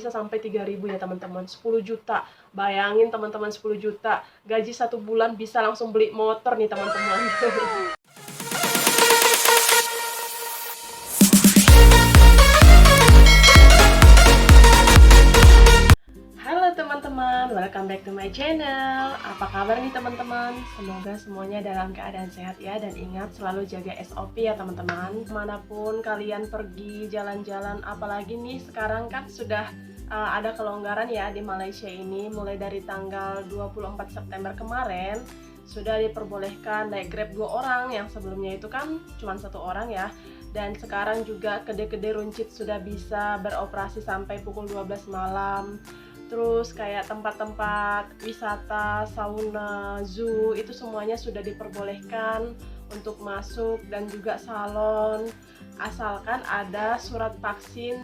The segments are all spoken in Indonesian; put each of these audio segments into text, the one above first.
bisa sampai 3.000 ya teman-teman, 10 juta. Bayangin teman-teman, 10 juta. Gaji 1 bulan bisa langsung beli motor nih teman-teman. Halo teman-teman, welcome back to my channel. Apa kabar nih teman-teman? Semoga semuanya dalam keadaan sehat ya. Dan ingat selalu jaga SOP ya teman-teman. Kemanapun kalian pergi jalan-jalan, apalagi nih sekarang kan sudah ada kelonggaran ya di Malaysia ini. Mulai dari tanggal 24 September kemarin sudah diperbolehkan naik Grab 2 orang, yang sebelumnya itu kan cuma 1 orang ya. Dan sekarang juga kedai-kedai runcit sudah bisa beroperasi sampai pukul 12 malam. Terus kayak tempat-tempat wisata, sauna, zoo, itu semuanya sudah diperbolehkan untuk masuk, dan juga salon, asalkan ada surat vaksin.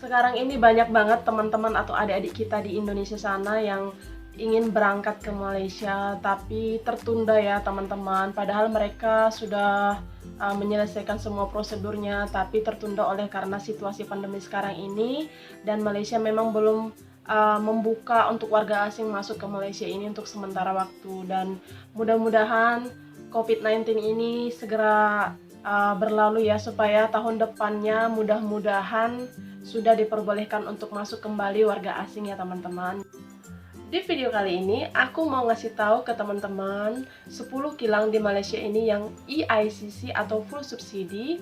Sekarang ini banyak banget teman-teman atau adik-adik kita di Indonesia sana yang ingin berangkat ke Malaysia tapi tertunda ya teman-teman. Padahal mereka sudah menyelesaikan semua prosedurnya, tapi tertunda oleh karena situasi pandemi sekarang ini. Dan Malaysia memang belum membuka untuk warga asing masuk ke Malaysia ini untuk sementara waktu. Dan mudah-mudahan COVID-19 ini segera berlalu ya, supaya tahun depannya mudah-mudahan sudah diperbolehkan untuk masuk kembali warga asing ya teman-teman. Di video kali ini aku mau ngasih tahu ke teman-teman 10 kilang di Malaysia ini yang EICC atau full subsidi.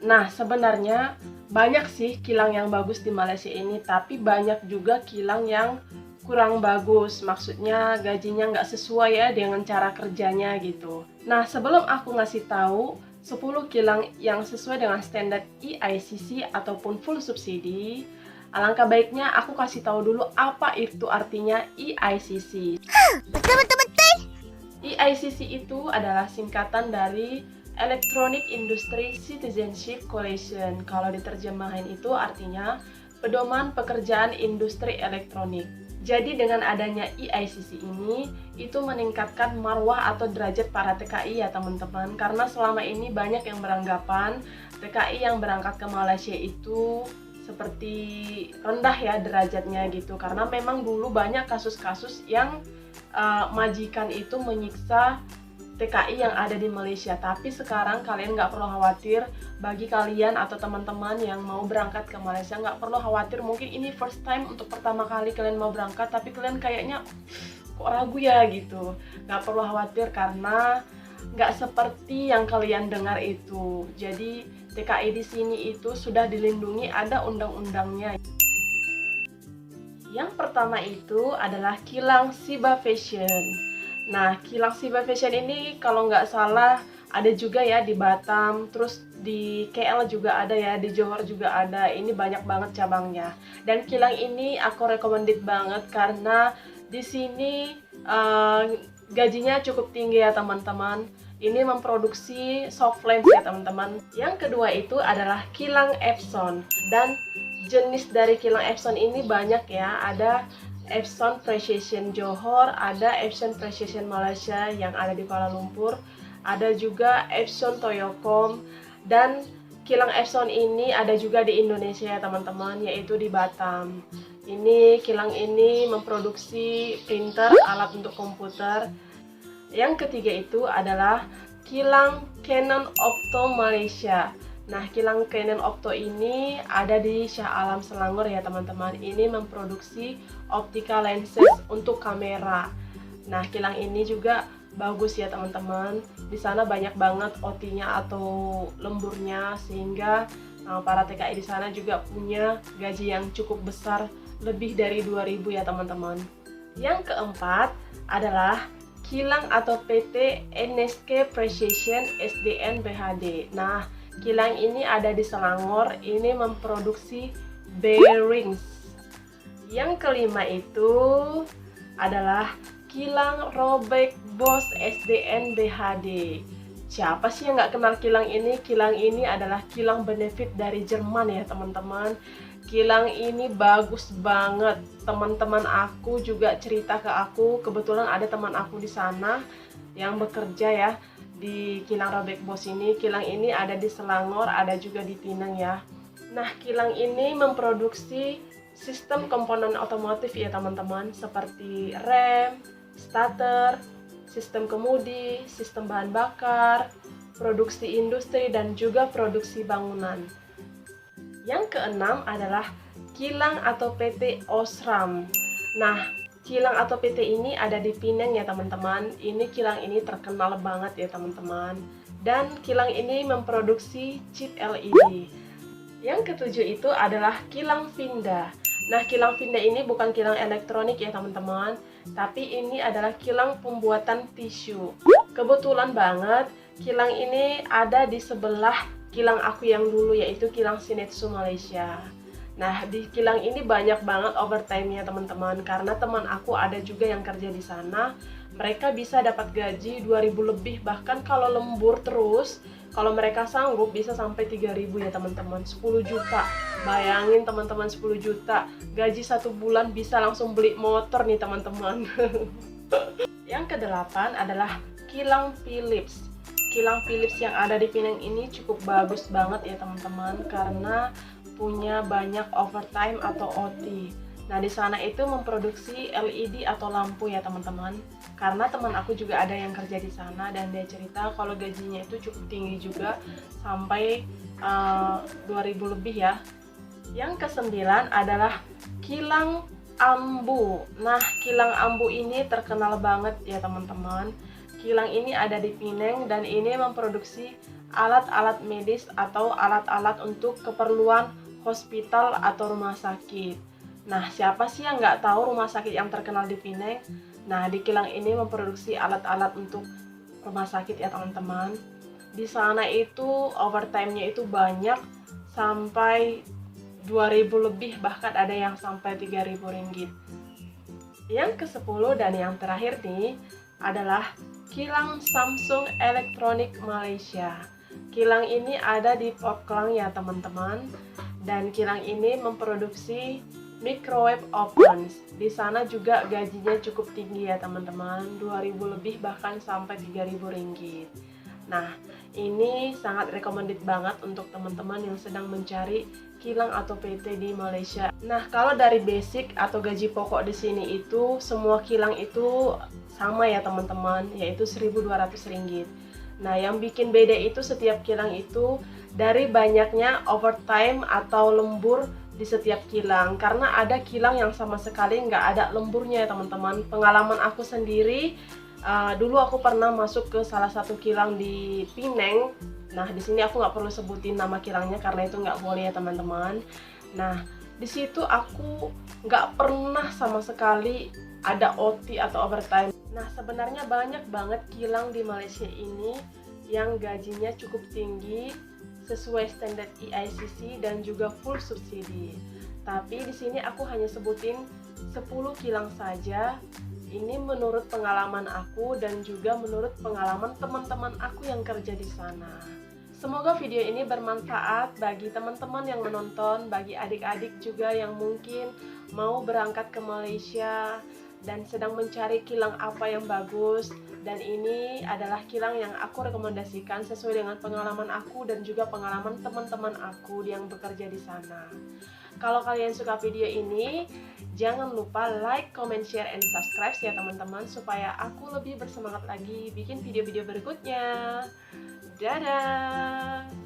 Nah, sebenarnya banyak sih kilang yang bagus di Malaysia ini, tapi banyak juga kilang yang kurang bagus. Maksudnya gajinya nggak sesuai ya dengan cara kerjanya gitu. Nah, sebelum aku ngasih tahu 10 kilang yang sesuai dengan standar EICC ataupun full subsidi, alangkah baiknya aku kasih tahu dulu apa itu artinya EICC. Betul-betul. EICC itu adalah singkatan dari Electronic Industry Citizenship Coalition. Kalau diterjemahin itu artinya Pedoman Pekerjaan Industri Elektronik. Jadi dengan adanya EICC ini, itu meningkatkan marwah atau derajat para TKI ya teman-teman. Karena selama ini banyak yang beranggapan TKI yang berangkat ke Malaysia itu seperti rendah ya derajatnya gitu, karena memang dulu banyak kasus-kasus yang majikan itu menyiksa TKI yang ada di Malaysia. Tapi sekarang kalian nggak perlu khawatir. Bagi kalian atau teman-teman yang mau berangkat ke Malaysia, nggak perlu khawatir. Mungkin ini first time, untuk pertama kali kalian mau berangkat, tapi kalian kayaknya kok ragu ya gitu. Nggak perlu khawatir karena nggak seperti yang kalian dengar itu. Jadi TKI di sini itu sudah dilindungi, ada undang-undangnya. Yang pertama itu adalah kilang Siba Fashion. Nah, kilang Siba Fashion ini kalau nggak salah ada juga ya di Batam, terus di KL juga ada ya, di Johor juga ada. Ini banyak banget cabangnya. Dan kilang ini aku recommended banget karena di sini gajinya cukup tinggi ya teman-teman. Ini memproduksi soft lens ya teman-teman. Yang kedua itu adalah kilang Epson. Dan jenis dari kilang Epson ini banyak ya. Ada Epson Precision Johor, ada Epson Precision Malaysia yang ada di Kuala Lumpur, ada juga Epson Toyocom. Dan kilang Epson ini ada juga di Indonesia ya teman-teman, yaitu di Batam. Ini kilang ini memproduksi printer, alat untuk komputer. Yang ketiga itu adalah kilang Canon Opto Malaysia. Nah, kilang Canon Opto ini ada di Shah Alam Selangor ya teman-teman. Ini memproduksi optical lenses untuk kamera. Nah, kilang ini juga bagus ya teman-teman. Di sana banyak banget OT-nya atau lemburnya, sehingga para TKI di sana juga punya gaji yang cukup besar, lebih dari 2.000 ya teman-teman. Yang keempat adalah kilang atau PT NSK Precision SDN BHD. Nah, kilang ini ada di Selangor, ini memproduksi bearings. Yang kelima itu adalah kilang Robek Bosch SDN BHD. Siapa sih yang nggak kenal kilang ini? Kilang ini adalah kilang benefit dari Jerman ya teman-teman. Kilang ini bagus banget. Teman-teman aku juga cerita ke aku, kebetulan ada teman aku di sana yang bekerja ya di kilang Robek Bosch ini. Kilang ini ada di Selangor, ada juga di Pinang ya. Nah, kilang ini memproduksi sistem komponen otomotif ya teman-teman, seperti rem, starter, sistem kemudi, sistem bahan bakar, produksi industri, dan juga produksi bangunan. Yang keenam adalah kilang atau PT Osram. Nah, kilang atau PT ini ada di Pineng ya teman-teman. Ini kilang ini terkenal banget ya teman-teman. Dan kilang ini memproduksi chip LED. Yang ketujuh itu adalah kilang Vinda. Nah, kilang Vinda ini bukan kilang elektronik ya teman-teman, tapi ini adalah kilang pembuatan tisu. Kebetulan banget, kilang ini ada di sebelah kilang aku yang dulu, yaitu kilang Shinetsu Malaysia. Nah, di kilang ini banyak banget overtime-nya teman-teman, karena teman aku ada juga yang kerja di sana. Mereka bisa dapat gaji 2.000 lebih, bahkan kalau lembur terus, kalau mereka sanggup bisa sampai 3.000 ya teman-teman, 10 juta. Bayangin teman-teman, 10 juta, gaji 1 bulan bisa langsung beli motor nih teman-teman. Yang kedelapan adalah kilang Philips. Kilang Philips yang ada di Pinang ini cukup bagus banget ya teman-teman, karena punya banyak overtime atau OT. Nah, di sana itu memproduksi LED atau lampu ya teman-teman. Karena teman aku juga ada yang kerja di sana dan dia cerita kalau gajinya itu cukup tinggi juga, sampai 2.000 lebih ya. Yang kesembilan adalah kilang Ambu. Nah, kilang Ambu ini terkenal banget ya teman-teman. Kilang ini ada di Pineng dan ini memproduksi alat-alat medis atau alat-alat untuk keperluan hospital atau rumah sakit. Nah, siapa sih yang nggak tahu rumah sakit yang terkenal di Pineng? Nah, di kilang ini memproduksi alat-alat untuk rumah sakit ya teman-teman. Di sana itu overtime-nya itu banyak, sampai 2.000 lebih, bahkan ada yang sampai 3.000 ringgit. Yang ke-10 dan yang terakhir nih adalah kilang Samsung Elektronik Malaysia. Kilang ini ada di Port Klang ya teman-teman. Dan kilang ini memproduksi microwave ovens. Di sana juga gajinya cukup tinggi ya teman-teman, 2.000 lebih bahkan sampai 3.000 ringgit. Nah, ini sangat recommended banget untuk teman-teman yang sedang mencari kilang atau PT di Malaysia. Nah, kalau dari basic atau gaji pokok di sini itu semua kilang itu sama ya teman-teman, yaitu 1.200 ringgit. Nah, yang bikin beda itu setiap kilang itu dari banyaknya overtime atau lembur di setiap kilang. Karena ada kilang yang sama sekali nggak ada lemburnya ya teman-teman. Pengalaman aku sendiri, dulu aku pernah masuk ke salah satu kilang di Pineng. Nah, di sini aku nggak perlu sebutin nama kilangnya karena itu nggak boleh ya teman-teman. Nah, di situ aku nggak pernah sama sekali ada OT atau overtime. Nah, sebenarnya banyak banget kilang di Malaysia ini yang gajinya cukup tinggi sesuai standar EICC dan juga full subsidi. Tapi di sini aku hanya sebutin 10 kilang saja. Ini menurut pengalaman aku dan juga menurut pengalaman teman-teman aku yang kerja di sana. Semoga video ini bermanfaat bagi teman-teman yang menonton, bagi adik-adik juga yang mungkin mau berangkat ke Malaysia dan sedang mencari kilang apa yang bagus. Dan ini adalah kilang yang aku rekomendasikan sesuai dengan pengalaman aku dan juga pengalaman teman-teman aku yang bekerja di sana. Kalau kalian suka video ini, jangan lupa like, comment, share, and subscribe ya teman-teman, supaya aku lebih bersemangat lagi bikin video-video berikutnya. Dadah!